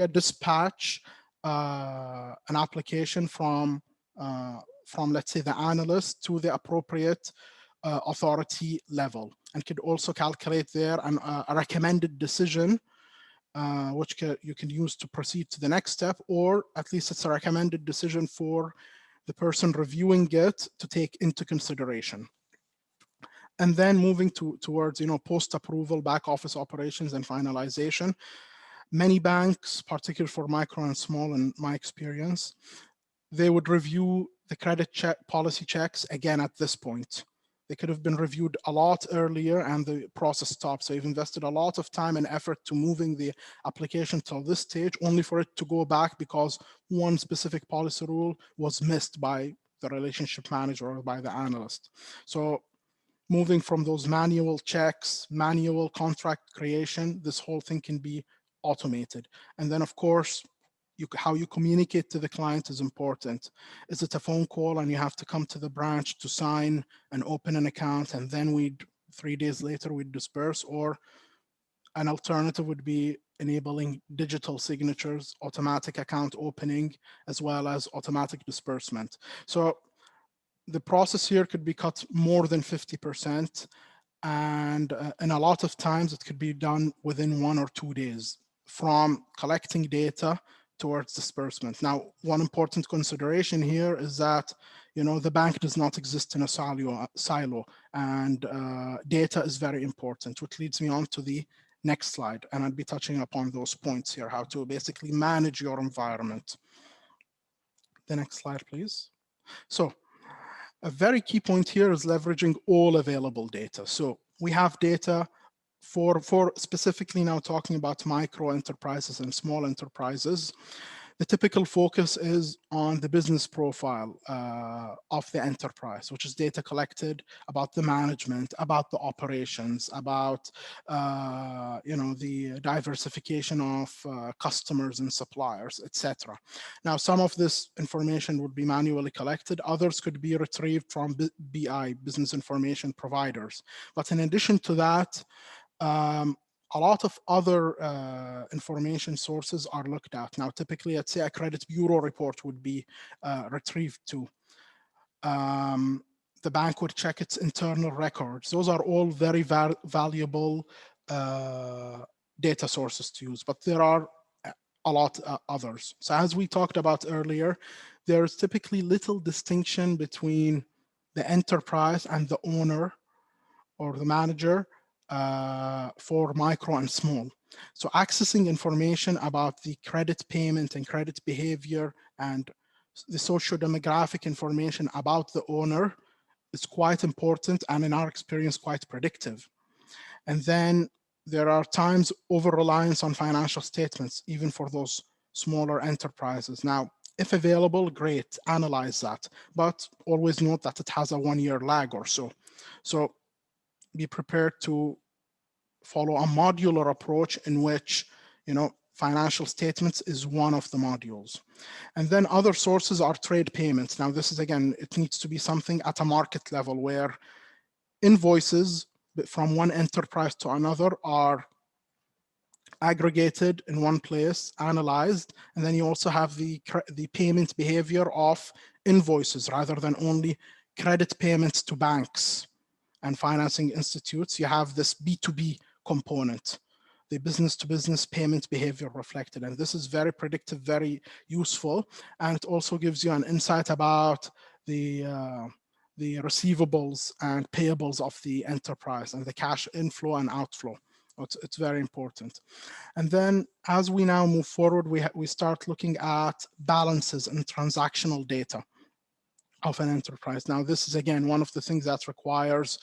dispatch an application from let's say the analyst to the appropriate authority level, and could also calculate there a recommended decision which you can use to proceed to the next step, or at least it's a recommended decision for the person reviewing it to take into consideration. And then moving towards post-approval back office operations and finalization. Many banks, particularly for micro and small, in my experience, they would review the credit check policy checks again at this point. They could have been reviewed a lot earlier and the process stopped. So you've invested a lot of time and effort to moving the application till this stage, only for it to go back because one specific policy rule was missed by the relationship manager or by the analyst. So moving from those manual checks, manual contract creation, this whole thing can be automated. And then of course, how you communicate to the client is important. Is it a phone call and you have to come to the branch to sign and open an account, and then 3 days later we'd disperse? Or an alternative would be enabling digital signatures, automatic account opening, as well as automatic disbursement. So the process here could be cut more than 50%, and a lot of times it could be done within 1 or 2 days from collecting data towards disbursement. Now, one important consideration here is that the bank does not exist in a silo, and data is very important, which leads me on to the next slide, and I'll be touching upon those points here, how to basically manage your environment. The next slide, please. So a very key point here is leveraging all available data. So we have data for specifically now talking about micro enterprises and small enterprises. The typical focus is on the business profile of the enterprise, which is data collected about the management, about the operations, about the diversification of customers and suppliers, etc. Now, some of this information would be manually collected. Others could be retrieved from BI, business information providers. But in addition to that, a lot of other information sources are looked at. Now, typically, let's say a credit bureau report would be retrieved too. The bank would check its internal records. Those are all very valuable data sources to use, but there are a lot others. So as we talked about earlier, there's typically little distinction between the enterprise and the owner or the manager for micro and small. So accessing information about the credit payment and credit behavior and the socio-demographic information about the owner is quite important, and in our experience, quite predictive. And then there are times over-reliance on financial statements, even for those smaller enterprises. Now, if available, great, analyze that, but always note that it has a 1-year lag or so. So be prepared to follow a modular approach in which, financial statements is one of the modules. And then other sources are trade payments. Now, this is, again, it needs to be something at a market level where invoices from one enterprise to another are aggregated in one place, analyzed, and then you also have the payment behavior of invoices rather than only credit payments to banks and financing institutes. You have this B2B component, the business-to-business payment behavior reflected. And this is very predictive, very useful. And it also gives you an insight about the receivables and payables of the enterprise and the cash inflow and outflow. It's very important. And then as we now move forward, we start looking at balances and transactional data of an enterprise. Now, this is, again, one of the things that requires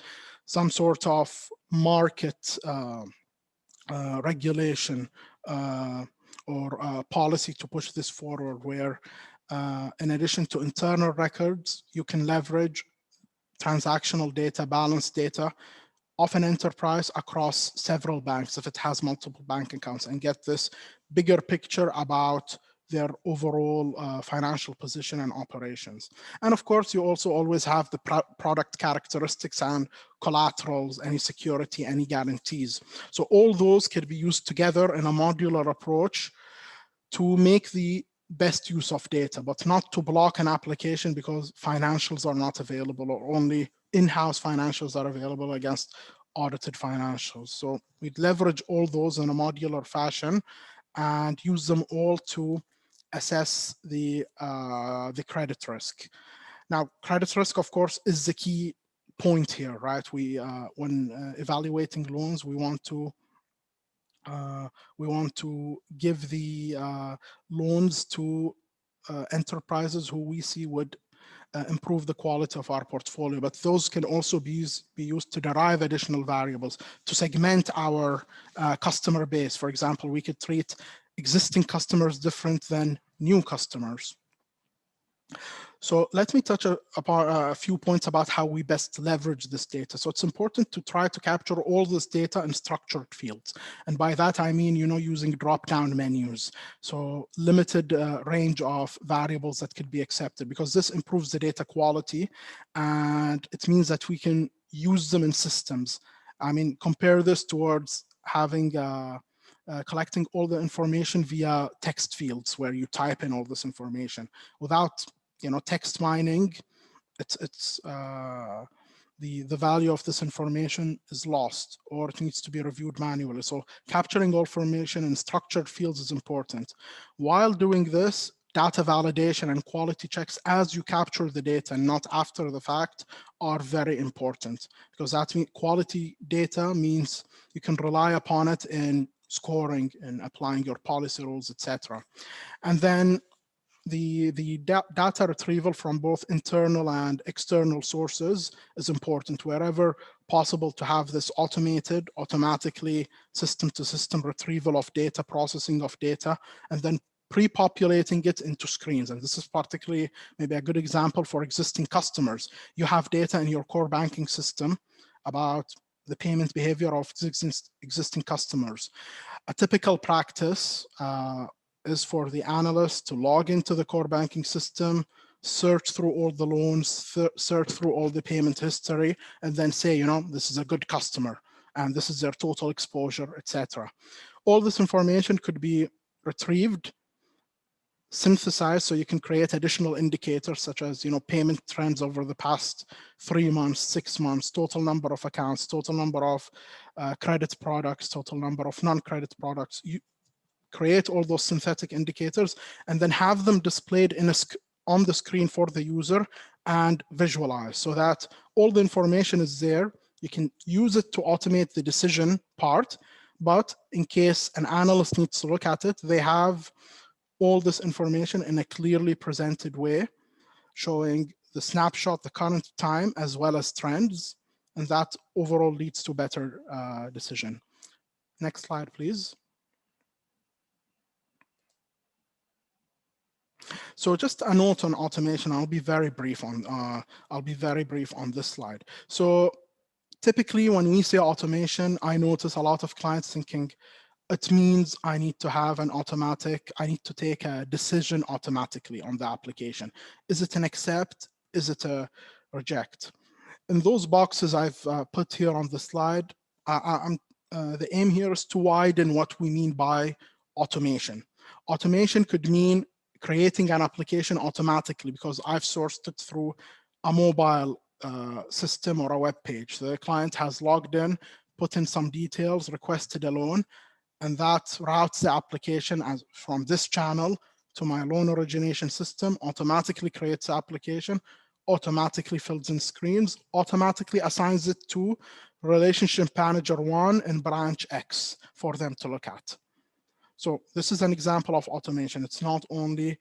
some sort of market regulation or policy to push this forward, where in addition to internal records, you can leverage transactional data, balance data of an enterprise across several banks if it has multiple bank accounts, and get this bigger picture about their overall financial position and operations. And of course, you also always have the product characteristics and collaterals, any security, any guarantees. So all those can be used together in a modular approach to make the best use of data, but not to block an application because financials are not available, or only in-house financials are available against audited financials. So we'd leverage all those in a modular fashion and use them all to assess the credit risk. Now, credit risk, of course, is the key point here, right? We when evaluating loans, we want to give the loans to enterprises who we see would improve the quality of our portfolio, but those can also be used to derive additional variables to segment our customer base. For example, we could treat existing customers different than new customers. So let me touch upon a few points about how we best leverage this data. So it's important to try to capture all this data in structured fields. And by that, I mean, using drop-down menus. So limited range of variables that could be accepted, because this improves the data quality. And it means that we can use them in systems. I mean, compare this towards having collecting all the information via text fields where you type in all this information. Without text mining, the value of this information is lost, or it needs to be reviewed manually. So capturing all information in structured fields is important. While doing this, data validation and quality checks as you capture the data and not after the fact are very important, because that means quality data means you can rely upon it in scoring and applying your policy rules, etc. And then the data retrieval from both internal and external sources is important, wherever possible, to have this automatically system-to-system retrieval of data, processing of data, and then pre-populating it into screens. And this is particularly maybe a good example for existing customers. You have data in your core banking system about the payment behavior of existing customers. A typical practice is for the analyst to log into the core banking system, search through all the loans, search through all the payment history, and then say, this is a good customer, and this is their total exposure, etc. All this information could be retrieved, synthesized, so you can create additional indicators such as payment trends over the past 3 months, 6 months, total number of accounts, total number of credit products, total number of non-credit products. You create all those synthetic indicators and then have them displayed on the screen for the user and visualize, so that all the information is there. You can use it to automate the decision part, but in case an analyst needs to look at it, they have all this information in a clearly presented way, showing the snapshot, the current time, as well as trends, and that overall leads to better decision. Next slide, please. So just a note on automation. I'll be very brief on this slide. So typically, when we say automation, I notice a lot of clients thinking it means I need to have I need to take a decision automatically on the application. Is it an accept? Is it a reject? In those boxes I've put here on the slide, the aim here is to widen what we mean by automation. Automation could mean creating an application automatically because I've sourced it through a mobile system or a web page. The client has logged in, put in some details, requested a loan, and that routes the application from this channel to my loan origination system, automatically creates the application, automatically fills in screens, automatically assigns it to relationship manager 1 in branch X for them to look at. So this is an example of automation. It's not only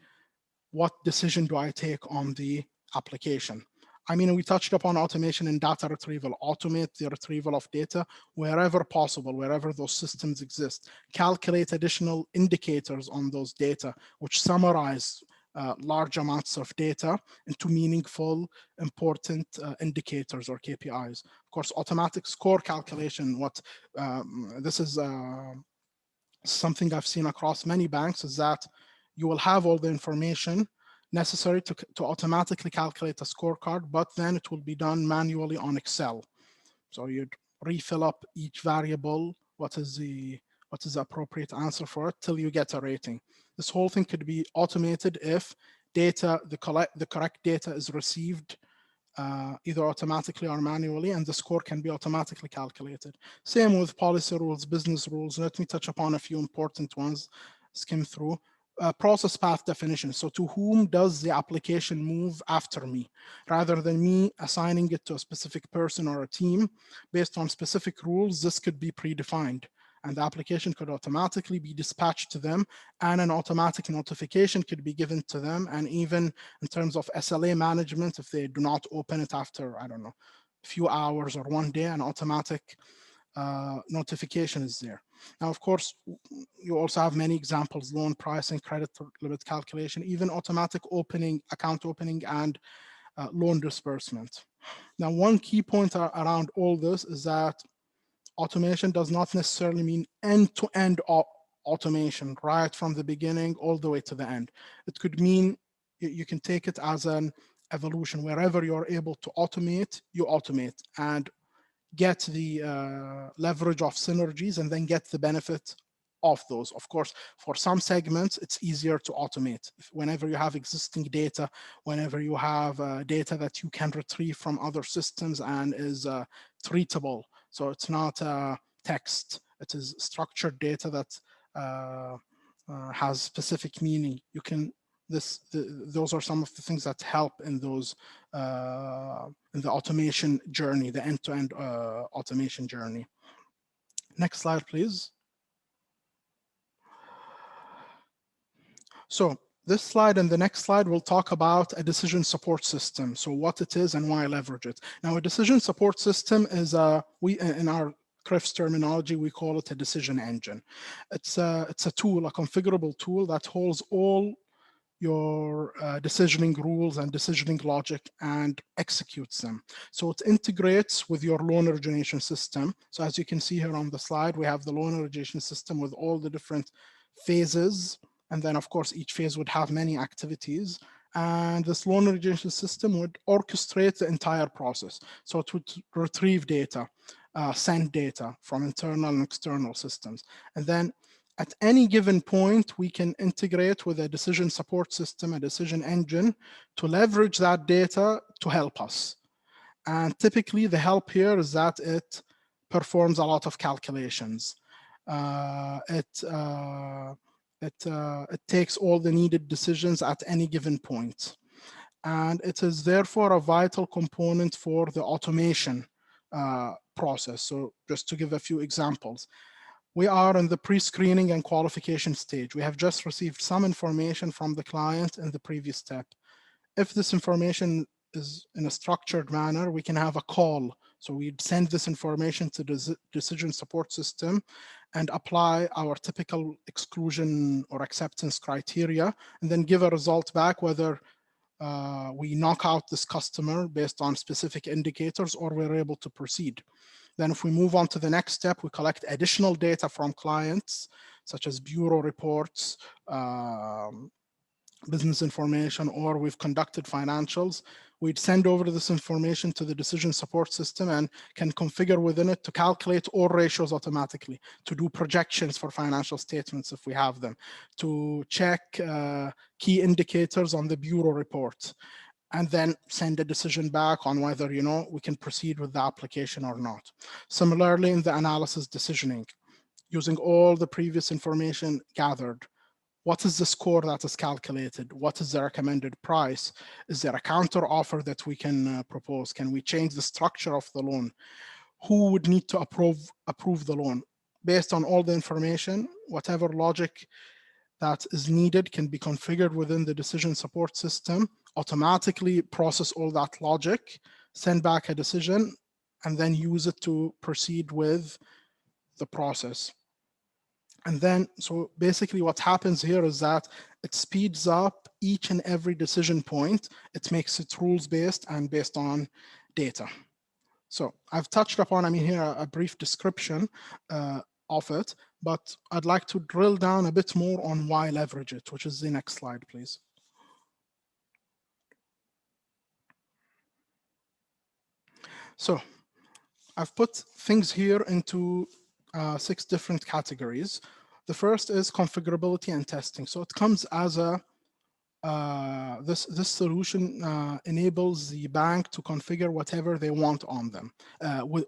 what decision do I take on the application. I mean, we touched upon automation in data retrieval, automate the retrieval of data wherever possible, wherever those systems exist, calculate additional indicators on those data, which summarize large amounts of data into meaningful, important indicators or KPIs. Of course, automatic score calculation, this is something I've seen across many banks, is that you will have all the information necessary to automatically calculate a scorecard, but then it will be done manually on Excel. So you'd refill up each variable, what is the appropriate answer for it till you get a rating. This whole thing could be automated if the correct data is received either automatically or manually, and the score can be automatically calculated. Same with policy rules, business rules. Let me touch upon a few important ones, skim through. Process path definition. So to whom does the application move after me? Rather than me assigning it to a specific person or a team based on specific rules, this could be predefined, and the application could automatically be dispatched to them, and an automatic notification could be given to them. And even in terms of SLA management, if they do not open it after, I don't know, a few hours or one day, an automatic notification is there. Now, of course, you also have many examples: loan pricing, credit limit calculation, even automatic opening, account opening, and loan disbursement. Now, one key point around all this is that automation does not necessarily mean end-to-end automation, right from the beginning all the way to the end. It could mean you can take it as an evolution. Wherever you're able to automate, you automate and get the leverage of synergies and then get the benefit of those. Of course, for some segments, it's easier to automate. Whenever you have existing data, whenever you have data that you can retrieve from other systems and is treatable. So it's not text, it is structured data that has specific meaning. You can those are some of the things that help in those in the automation journey, the end-to-end automation journey. Next slide, please. So this slide and the next slide will talk about a decision support system. So what it is and why leverage it. Now, a decision support system is in our CRIF's terminology, we call it a decision engine. It's a tool, a configurable tool that holds all your decisioning rules and decisioning logic and executes them. So it integrates with your loan origination system. So as you can see here on the slide, we have the loan origination system with all the different phases. And then of course, each phase would have many activities. And this loan origination system would orchestrate the entire process. So it would retrieve data, send data from internal and external systems. And then at any given point, we can integrate with a decision support system, a decision engine, to leverage that data to help us. And typically, the help here is that it performs a lot of calculations. It takes all the needed decisions at any given point. And it is therefore a vital component for the automation process. So just to give a few examples. We are in the pre-screening and qualification stage. We have just received some information from the client in the previous step. If this information is in a structured manner, we can have a call. So we'd send this information to the decision support system and apply our typical exclusion or acceptance criteria, and then give a result back whether we knock out this customer based on specific indicators or we're able to proceed. Then if we move on to the next step, we collect additional data from clients, such as bureau reports, business information, or we've conducted financials. We'd send over this information to the decision support system and can configure within it to calculate all ratios automatically, to do projections for financial statements if we have them, to check key indicators on the bureau report, and then send a decision back on whether, we can proceed with the application or not. Similarly, in the analysis decisioning, using all the previous information gathered, what is the score that is calculated? What is the recommended price? Is there a counter offer that we can propose? Can we change the structure of the loan? Who would need to approve the loan? Based on all the information, whatever logic that is needed can be configured within the decision support system, automatically process all that logic, send back a decision, and then use it to proceed with the process. And then, so basically what happens here is that it speeds up each and every decision point. It makes it rules-based and based on data. So I've touched upon, here a brief description of it, but I'd like to drill down a bit more on why leverage it, which is the next slide, please. So I've put things here into 6 different categories. The first is configurability and testing. So it comes as a this solution enables the bank to configure whatever they want on them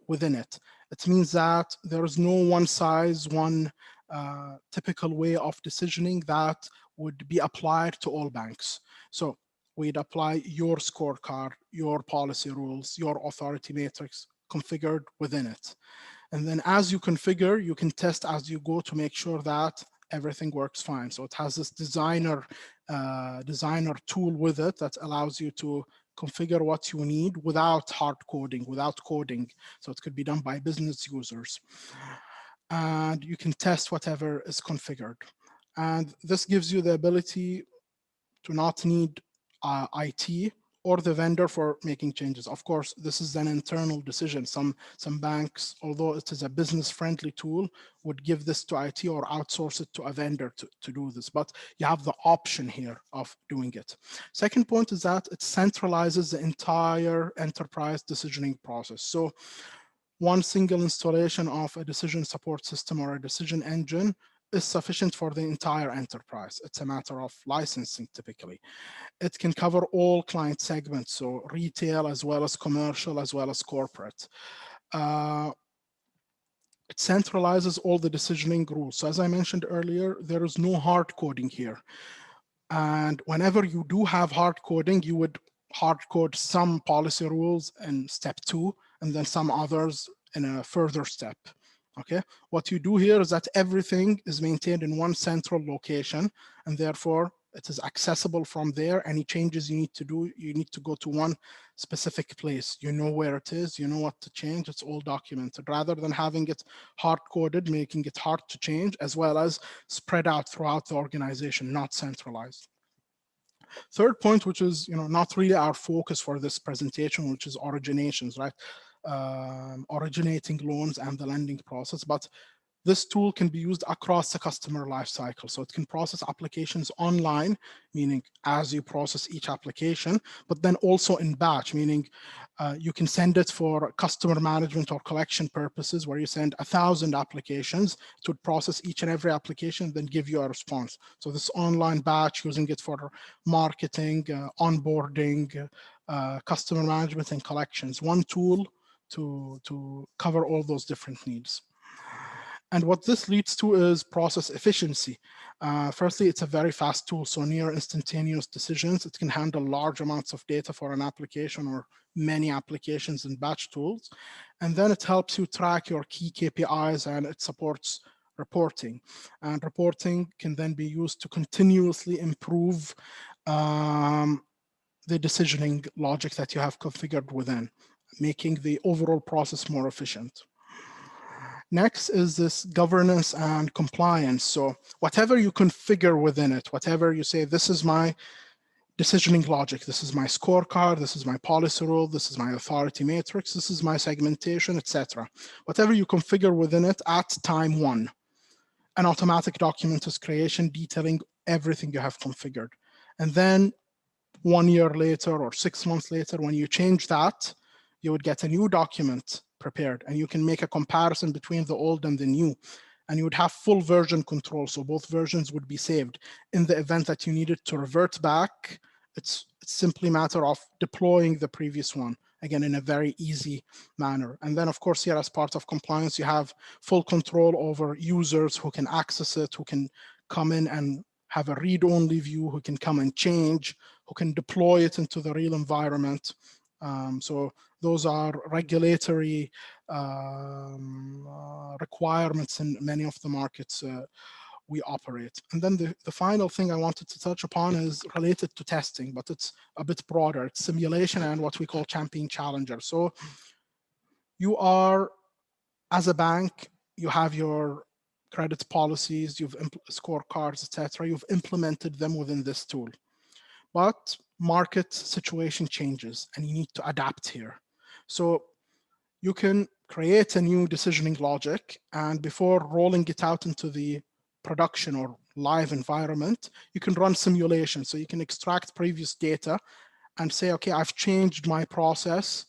within it. It means that there is no one size, one typical way of decisioning that would be applied to all banks. So we'd apply your scorecard, your policy rules, your authority matrix configured within it. And then as you configure, you can test as you go to make sure that everything works fine. So it has this designer tool with it that allows you to configure what you need without hard coding, without coding. So it could be done by business users. And you can test whatever is configured. And this gives you the ability to not need IT or the vendor for making changes. Of course, this is an internal decision. Some banks, although it is a business-friendly tool, would give this to IT or outsource it to a vendor to do this. But you have the option here of doing it. Second point is that it centralizes the entire enterprise decisioning process. So one single installation of a decision support system or a decision engine is sufficient for the entire enterprise. It's a matter of licensing typically. It can cover all client segments, so retail as well as commercial as well as corporate. It centralizes all the decisioning rules. So as I mentioned earlier, there is no hard coding here. And whenever you do have hard coding, you would hard code some policy rules in step 2 and then some others in a further step. Okay, what you do here is that everything is maintained in one central location, and therefore it is accessible from there. Any changes you need to do, you need to go to one specific place. You know where it is, you know what to change, it's all documented, rather than having it hard-coded, making it hard to change, as well as spread out throughout the organization, not centralized. Third point, which is not really our focus for this presentation, which is originations, right? Originating loans and the lending process, but this tool can be used across the customer lifecycle. So it can process applications online, meaning as you process each application, but then also in batch, meaning you can send it for customer management or collection purposes, where you send 1,000 applications. It would process each and every application, then give you a response. So this online batch, using it for marketing, onboarding, customer management, and collections. One tool to cover all those different needs. And what this leads to is process efficiency. Firstly, it's a very fast tool, so near instantaneous decisions. It can handle large amounts of data for an application or many applications in batch tools. And then it helps you track your key KPIs, and it supports reporting. And reporting can then be used to continuously improve the decisioning logic that you have configured within, making the overall process more efficient. Next is this governance and compliance. So whatever you configure within it, whatever you say, this is my decisioning logic, this is my scorecard, this is my policy rule, this is my authority matrix, this is my segmentation, etc. Whatever you configure within it at time 1, an automatic document is creation detailing everything you have configured. And then 1 year later or 6 months later, when you change that, you would get a new document prepared, and you can make a comparison between the old and the new, and you would have full version control. So both versions would be saved. In the event that you needed to revert back, it's simply a matter of deploying the previous one, again, in a very easy manner. And then, of course, here as part of compliance, you have full control over users who can access it, who can come in and have a read-only view, who can come and change, who can deploy it into the real environment. So those are regulatory requirements in many of the markets we operate. And then the final thing I wanted to touch upon is related to testing, but it's a bit broader. It's simulation and what we call champion challenger. So you are, as a bank, you have your credit policies, you've scorecards, etc. You've implemented them within this tool. But market situation changes and you need to adapt here. So you can create a new decisioning logic, and before rolling it out into the production or live environment, you can run simulation. So you can extract previous data and say, okay, I've changed my process.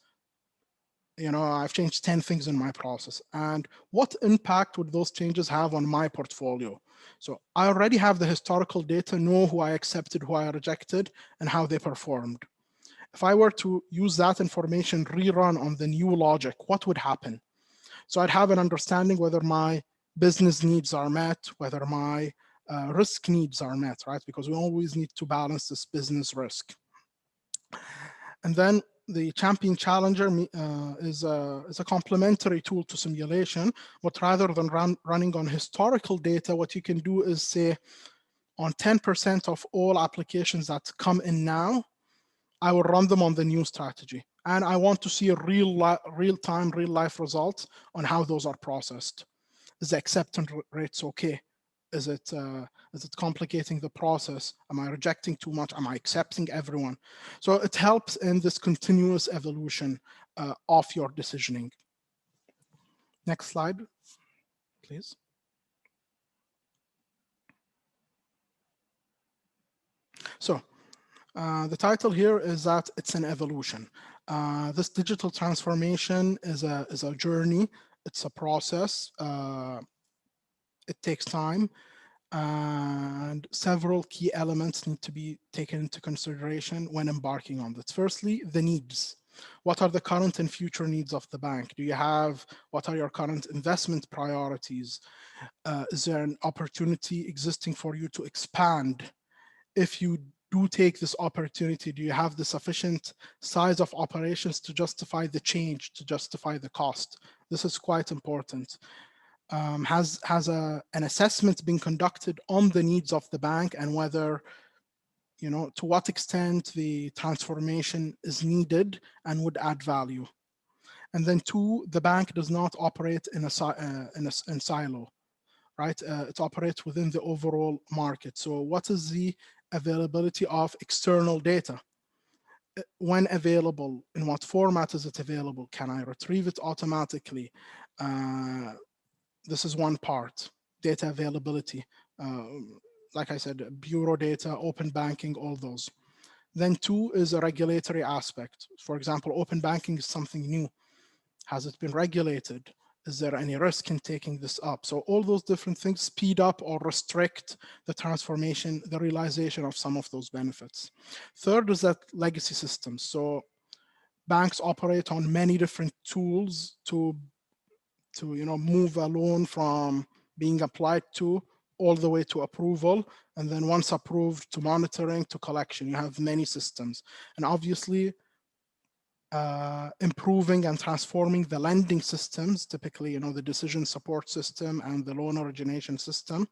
I've changed 10 things in my process. And what impact would those changes have on my portfolio? So I already have the historical data, know who I accepted, who I rejected, and how they performed. If I were to use that information rerun on the new logic, what would happen? So I'd have an understanding whether my business needs are met, whether my risk needs are met, right? Because we always need to balance this business risk. And then the champion challenger is a complementary tool to simulation, but rather than running on historical data, what you can do is say on 10% of all applications that come in now, I will run them on the new strategy. And I want to see a real-time, real-life results on how those are processed. Is the acceptance rates okay? Is it complicating the process? Am I rejecting too much? Am I accepting everyone? So it helps in this continuous evolution of your decisioning. Next slide, please. So the title here is that it's an evolution. This digital transformation is a journey. It's a process. It takes time, and several key elements need to be taken into consideration when embarking on this. Firstly, the needs. What are the current and future needs of the bank? What are your current investment priorities? Is there an opportunity existing for you to expand? If you do take this opportunity, do you have the sufficient size of operations to justify the change, to justify the cost? This is quite important. Has an assessment been conducted on the needs of the bank and whether, to what extent the transformation is needed and would add value? And then two, the bank does not operate in silo, right? It operates within the overall market. So what is the availability of external data? When available, in what format is it available? Can I retrieve it automatically? This is one part, data availability. Like I said, bureau data, open banking, all those. Then two is a regulatory aspect. For example, open banking is something new. Has it been regulated? Is there any risk in taking this up? So all those different things speed up or restrict the transformation, the realization of some of those benefits. Third is that legacy systems. So banks operate on many different tools to move a loan from being applied to all the way to approval, and then once approved to monitoring to collection. You have many systems, and obviously improving and transforming the lending systems, typically the decision support system and the loan origination system,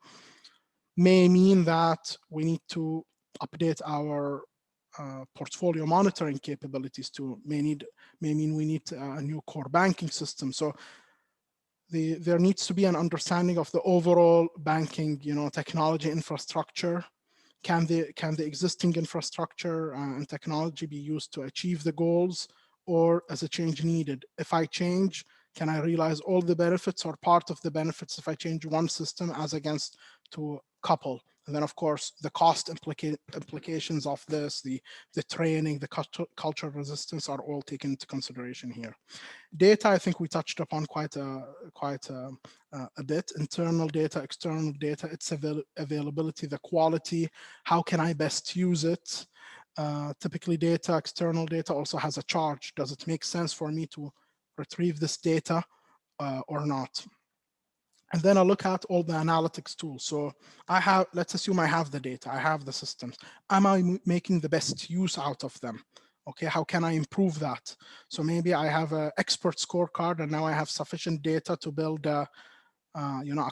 may mean that we need to update our portfolio monitoring capabilities too. May mean we need a new core banking system. So there needs to be an understanding of the overall banking, technology infrastructure. Can the existing infrastructure and technology be used to achieve the goals, or is a change needed? If I change, can I realize all the benefits or part of the benefits if I change one system as against to a couple? And then, of course, the cost implications of this, the training, the cultural resistance are all taken into consideration here. Data, I think we touched upon quite a bit. Internal data, external data, its availability, the quality, how can I best use it? Typically external data also has a charge. Does it make sense for me to retrieve this data or not? And then I look at all the analytics tools. So let's assume I have the data, I have the systems. Am I making the best use out of them? Okay, how can I improve that? So maybe I have an expert scorecard and now I have sufficient data to build a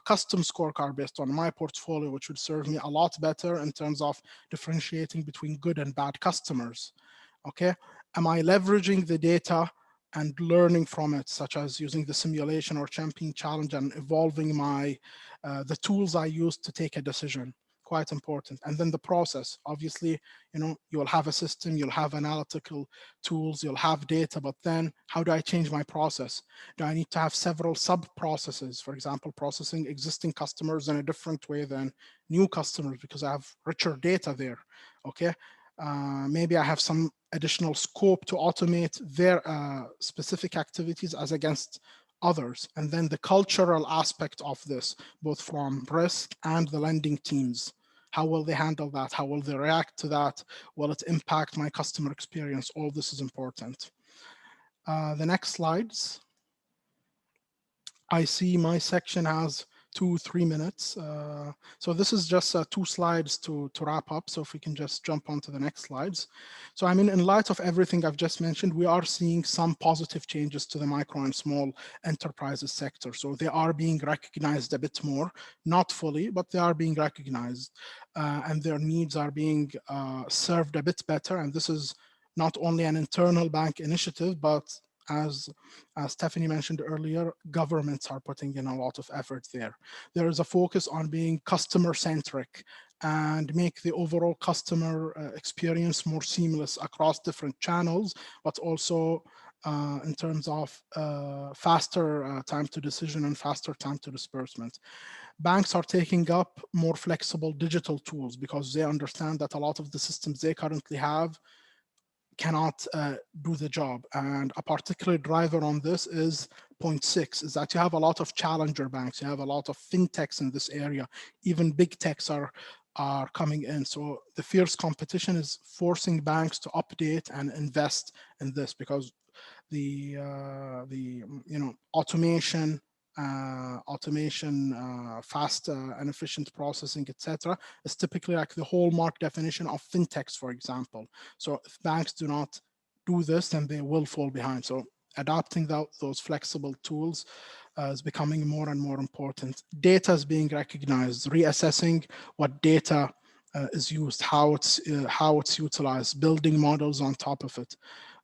custom scorecard based on my portfolio, which would serve me a lot better in terms of differentiating between good and bad customers. Okay, am I leveraging the data and learning from it, such as using the simulation or champion challenge and evolving the tools I use to take a decision? Quite important. And then the process, obviously, you'll have a system, you'll have analytical tools, you'll have data, but then how do I change my process? Do I need to have several sub processes? For example, processing existing customers in a different way than new customers because I have richer data there. Okay. Maybe I have some additional scope to automate their specific activities as against others. And then the cultural aspect of this, both from risk and the lending teams. How will they handle that? How will they react to that? Will it impact my customer experience? All this is important. The next slides. I see my section has 2-3 minutes. So this is just 2 slides to wrap up. So if we can just jump on to the next slides. So I mean, in light of everything I've just mentioned, we are seeing some positive changes to the micro and small enterprises sector. So they are being recognized a bit more, not fully, but they are being recognized and their needs are being served a bit better. And this is not only an internal bank initiative, but as Stephanie mentioned earlier, governments are putting in a lot of effort there. There is a focus on being customer-centric and make the overall customer experience more seamless across different channels, but also in terms of faster time to decision and faster time to disbursement. Banks are taking up more flexible digital tools because they understand that a lot of the systems they currently have cannot do the job. And a particular driver on this is point 6, is that you have a lot of challenger banks, you have a lot of fintechs in this area, even big techs are coming in. So the fierce competition is forcing banks to update and invest in this because the automation, fast and efficient processing, etc., is typically like the hallmark definition of fintechs, for example. So if banks do not do this, then they will fall behind. So adapting those flexible tools is becoming more and more important. Data is being recognized, reassessing what data is used, how it's utilized, building models on top of it.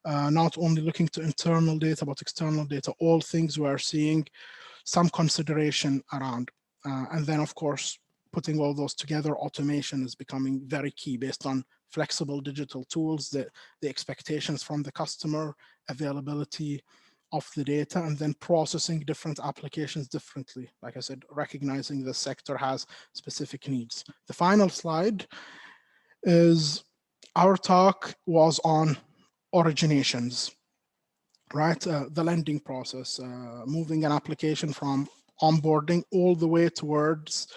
Not only looking to internal data, but external data, all things we are seeing some consideration around. And then, of course, putting all those together, automation is becoming very key based on flexible digital tools, the expectations from the customer, availability of the data, and then processing different applications differently. Like I said, recognizing the sector has specific needs. The final slide is our talk was on originations, right? The lending process, moving an application from onboarding all the way towards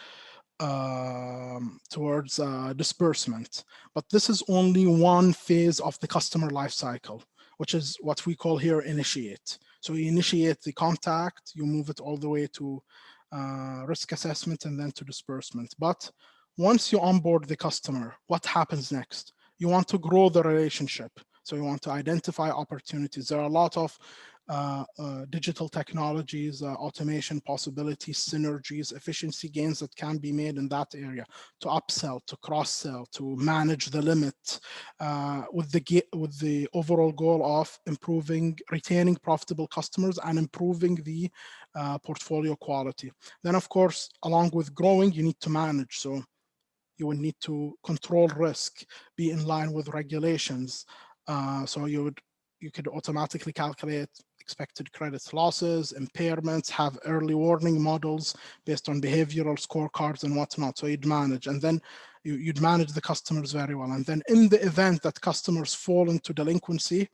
disbursement. But this is only one phase of the customer life cycle, which is what we call here initiate. So you initiate the contact, you move it all the way to risk assessment and then to disbursement. But once you onboard the customer, what happens next? You want to grow the relationship. So you want to identify opportunities. There are a lot of digital technologies, automation possibilities, synergies, efficiency gains that can be made in that area to upsell, to cross-sell, to manage the limit with the overall goal of improving, retaining profitable customers and improving the portfolio quality. Then, of course, along with growing, you need to manage. So you will need to control risk, be in line with regulations. So you could automatically calculate expected credit losses, impairments, have early warning models based on behavioral scorecards and whatnot. So you'd manage, and then you'd manage the customers very well. And then in the event that customers fall into delinquency,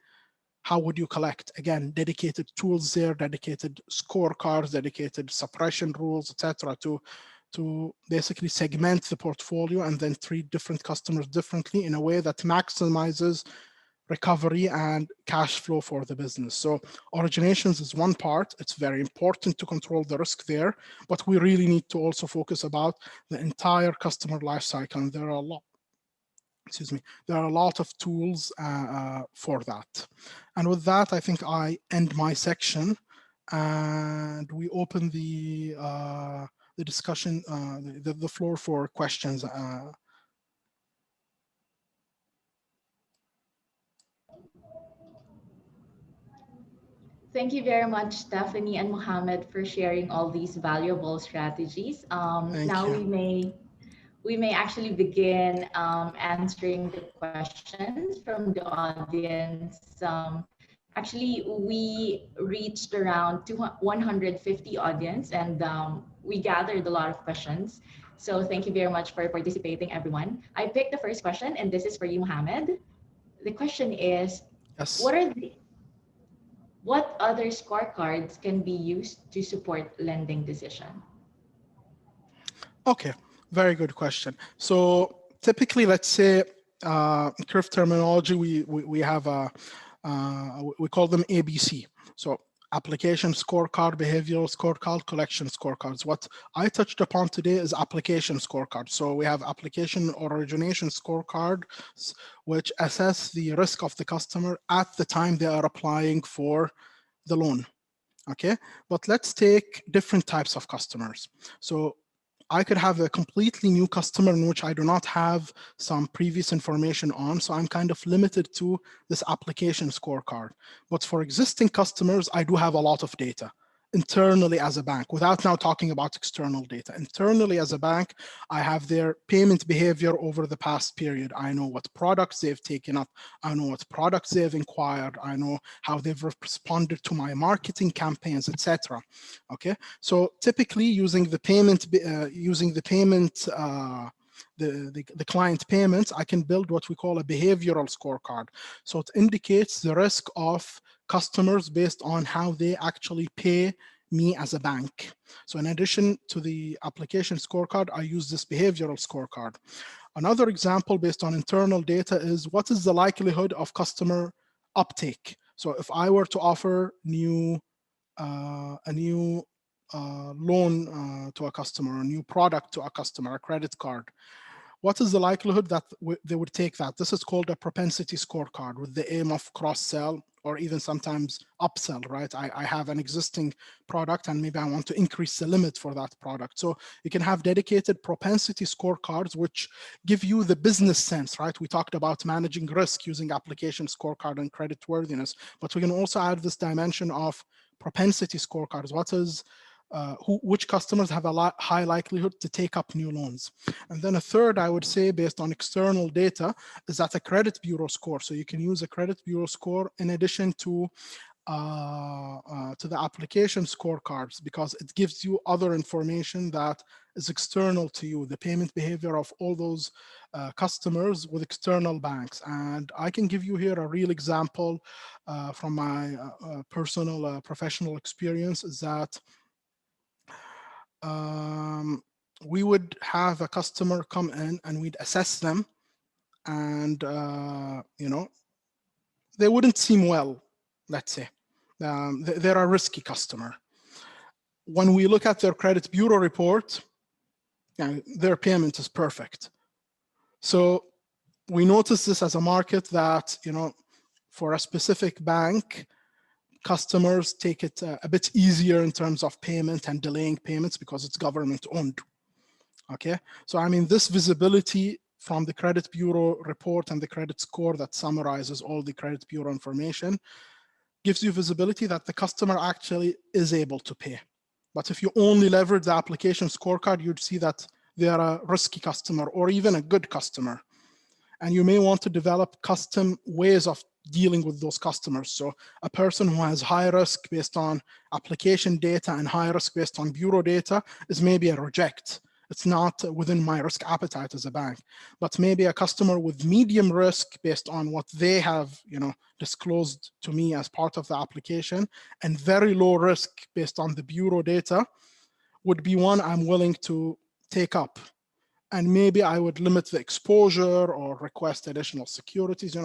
how would you collect? Again, dedicated tools there, dedicated scorecards, dedicated suppression rules, etc., to basically segment the portfolio and then treat different customers differently in a way that maximizes recovery and cash flow for the business. So originations is one part. It's very important to control the risk there, but we really need to also focus about the entire customer life cycle. And there are a lot, there are a lot of tools for that. And with that, I think I end my section and we open the discussion, the floor for questions. Thank you very much, Stephanie and Mohammed, for sharing all these valuable strategies. Thank Now you. we may actually begin answering the questions from the audience. Actually, we reached around 150 audience, and we gathered a lot of questions. So thank you very much for participating, everyone. I picked the first question, and this is for you, Mohammed. The question is, Yes. what are the What other scorecards can be used to support lending decision? Okay, very good question. So typically, let's say curve terminology, we have a we call them ABC. So application scorecard, behavioral scorecard, collection scorecards. What I touched upon today is application scorecard. So we have application or origination scorecards, which assess the risk of the customer at the time they are applying for the loan. Okay, but let's take different types of customers. So I could have a completely new customer in which I do not have some previous information on. So I'm kind of limited to this application scorecard. But for existing customers, I do have a lot of data internally as a bank, without now talking about external data. Internally as a bank, I have their payment behavior over the past period. I know what products they've taken up. I know what products they've inquired. I know how they've responded to my marketing campaigns, etc. Okay, so typically using the the client payments, I can build what we call a behavioral scorecard. So it indicates the risk of customers based on how they actually pay me as a bank. So in addition to the application scorecard, I use this behavioral scorecard. Another example based on internal data is what is the likelihood of customer uptake? So if I were to offer a new loan to a customer, a new product to a customer, a credit card, what is the likelihood that they would take that? This is called a propensity scorecard with the aim of cross-sell or even sometimes upsell, right? I have an existing product and maybe I want to increase the limit for that product. So you can have dedicated propensity scorecards, which give you the business sense, right? We talked about managing risk using application scorecard and credit worthiness, but we can also add this dimension of propensity scorecards. What is which customers have a high likelihood to take up new loans. And then a third, I would say, based on external data, is that a credit bureau score. So you can use a credit bureau score in addition to the application scorecards, because it gives you other information that is external to you, the payment behavior of all those customers with external banks. And I can give you here a real example from my personal professional experience, is that we would have a customer come in and we'd assess them, and they wouldn't seem well, let's say. They're a risky customer. When we look at their credit bureau report, their payment is perfect. So we notice this as a market that, for a specific bank, customers take it a bit easier in terms of payment and delaying payments because it's government owned. Okay, so I mean, this visibility from the credit bureau report and the credit score that summarizes all the credit bureau information gives you visibility that the customer actually is able to pay. But if you only leverage the application scorecard, you'd see that they are a risky customer or even a good customer. And you may want to develop custom ways of dealing with those customers. So a person who has high risk based on application data and high risk based on bureau data is maybe a reject. It's not within my risk appetite as a bank. But maybe a customer with medium risk based on what they have, disclosed to me as part of the application, and very low risk based on the bureau data would be one I'm willing to take up. And maybe I would limit the exposure or request additional securities,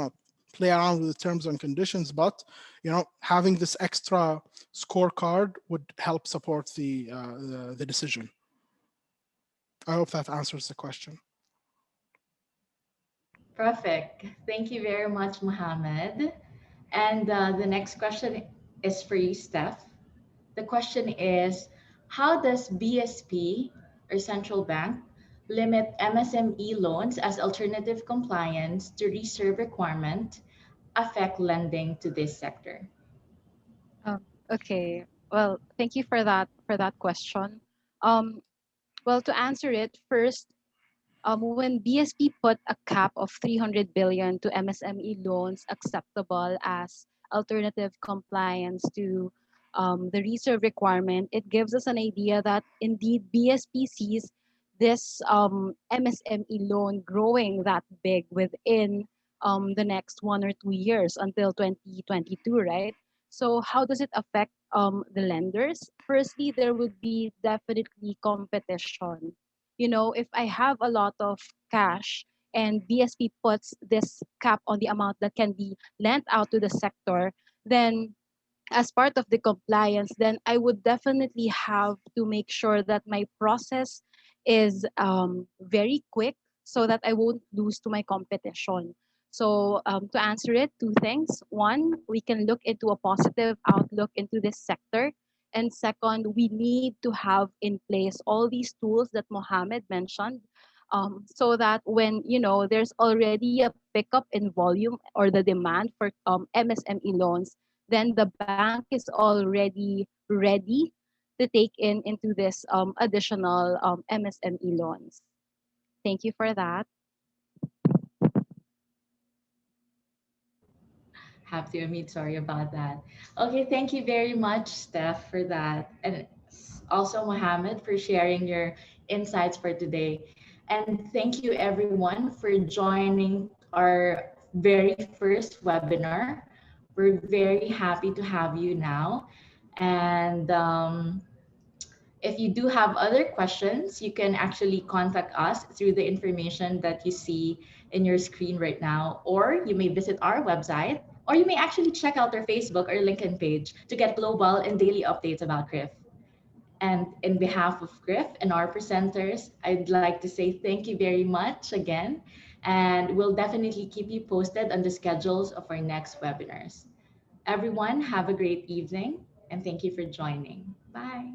play around with the terms and conditions, but having this extra scorecard would help support the decision. I hope that answers the question. Perfect. Thank you very much, Mohammed. And the next question is for you, Steph. The question is, how does BSP or central bank limit MSME loans as alternative compliance to reserve requirement affect lending to this sector? Okay. Well, thank you for that question. Um, well, to answer it first, when BSP put a cap of 300 billion to MSME loans acceptable as alternative compliance to the reserve requirement, it gives us an idea that indeed BSP sees this MSME loan growing that big within the next 1 or 2 years until 2022, right? So how does it affect the lenders? Firstly, there would be definitely competition. You know, if I have a lot of cash and BSP puts this cap on the amount that can be lent out to the sector, then as part of the compliance, then I would definitely have to make sure that my process is very quick so that I won't lose to my competition. So to answer it, two things. One, we can look into a positive outlook into this sector. And second, we need to have in place all these tools that Mohammed mentioned, so that when there's already a pickup in volume or the demand for MSME loans, then the bank is already ready to take into this additional MSME loans. Thank you for that. Have to admit, sorry about that. Okay, thank you very much, Steph, for that. And also Mohammed for sharing your insights for today. And thank you everyone for joining our very first webinar. We're very happy to have you now. And if you do have other questions, you can actually contact us through the information that you see in your screen right now, or you may visit our website, or you may actually check out our Facebook or LinkedIn page to get global and daily updates about GRIF. And in behalf of GRIF and our presenters, I'd like to say thank you very much again, and we'll definitely keep you posted on the schedules of our next webinars. Everyone, have a great evening, and thank you for joining. Bye.